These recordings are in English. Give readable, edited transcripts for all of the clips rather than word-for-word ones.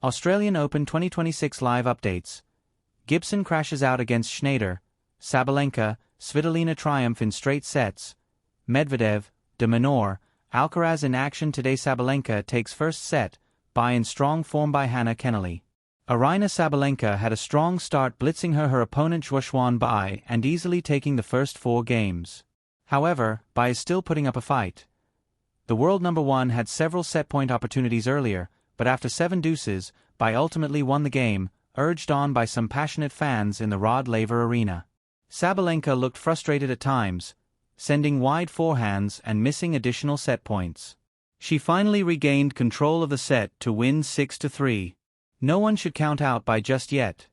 Australian Open 2026 live updates. Gibson crashes out against Shnaider. Sabalenka, Svitolina triumph in straight sets. Medvedev, de Minaur, Alcaraz in action today. Sabalenka takes first set, in strong form by Hannah Kennelly. Aryna Sabalenka had a strong start, blitzing her opponent Zhuochuan Bai and easily taking the first 4 games. However, Bai is still putting up a fight. The world number 1 had several set-point opportunities earlier, but after 7 deuces, Bai ultimately won the game, urged on by some passionate fans in the Rod Laver Arena. Sabalenka looked frustrated at times, sending wide forehands and missing additional set points. She finally regained control of the set to win 6-3. No one should count out Bai just yet.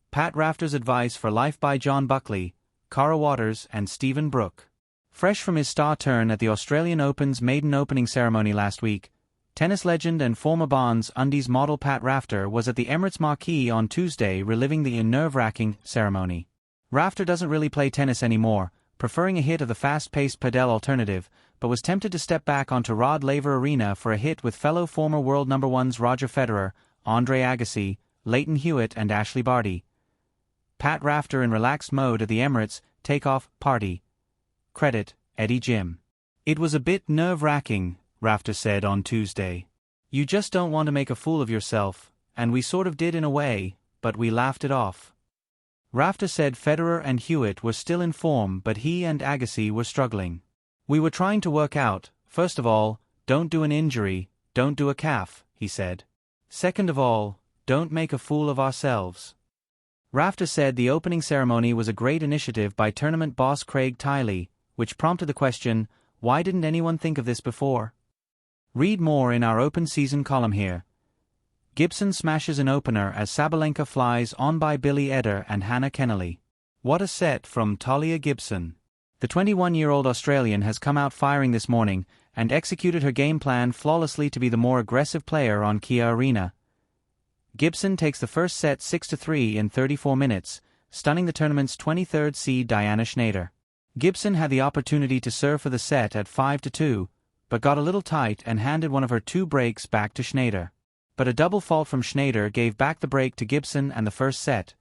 Pat Rafter's advice for life by John Buckley, Cara Waters and Stephen Brook. Fresh from his star turn at the Australian Open's maiden opening ceremony last week, tennis legend and former Bonds Undies model Pat Rafter was at the Emirates Marquee on Tuesday reliving the nerve-wracking ceremony. Rafter doesn't really play tennis anymore, preferring a hit of the fast-paced padel alternative, but was tempted to step back onto Rod Laver Arena for a hit with fellow former world number 1s Roger Federer, Andre Agassi, Leighton Hewitt and Ashley Barty. Pat Rafter in relaxed mode at the Emirates takeoff party. Credit, Eddie Jim. "It was a bit nerve-wracking," Rafter said on Tuesday. "You just don't want to make a fool of yourself, and we sort of did in a way, but we laughed it off." Rafter said Federer and Hewitt were still in form, but he and Agassi were struggling. "We were trying to work out, first of all, don't do an injury, don't do a calf," he said. "Second of all, don't make a fool of ourselves." Rafter said the opening ceremony was a great initiative by tournament boss Craig Tiley, which prompted the question, why didn't anyone think of this before? Read more in our open season column here. Gibson smashes an opener as Sabalenka flies on by Billy Eder and Hannah Kennelly. What a set from Talia Gibson. The 21-year-old Australian has come out firing this morning and executed her game plan flawlessly to be the more aggressive player on Kia Arena. Gibson takes the first set 6-3 in 34 minutes, stunning the tournament's 23rd seed Diana Shnaider. Gibson had the opportunity to serve for the set at 5-2, but got a little tight and handed one of her 2 breaks back to Shnaider. But a double fault from Shnaider gave back the break to Gibson and the first set.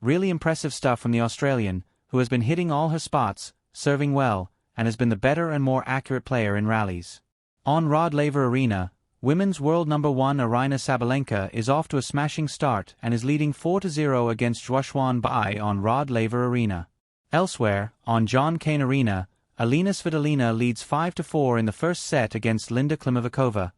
Really impressive stuff from the Australian, who has been hitting all her spots, serving well, and has been the better and more accurate player in rallies. On Rod Laver Arena, women's world number 1 Aryna Sabalenka is off to a smashing start and is leading 4-0 against Zhuochuan Bai on Rod Laver Arena. Elsewhere, on John Cain Arena, Alina Svitolina leads 5-4 in the first set against Linda Klimovakova.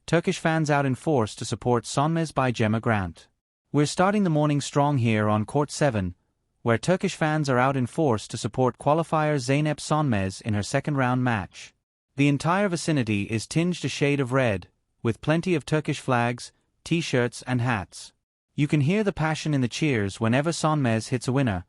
Turkish fans out in force to support Sonmez by Gemma Grant. We're starting the morning strong here on Court 7, where Turkish fans are out in force to support qualifier Zeynep Sonmez in her second-round match. The entire vicinity is tinged a shade of red, with plenty of Turkish flags, t-shirts and hats. You can hear the passion in the cheers whenever Sonmez hits a winner.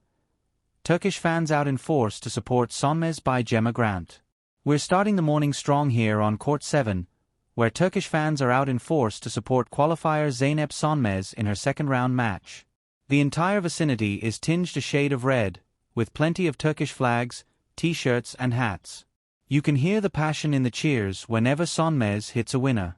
Turkish fans out in force to support Sonmez by Gemma Grant. We're starting the morning strong here on Court 7, where Turkish fans are out in force to support qualifier Zeynep Sonmez in her second-round match. The entire vicinity is tinged a shade of red, with plenty of Turkish flags, t-shirts and hats. You can hear the passion in the cheers whenever Sonmez hits a winner.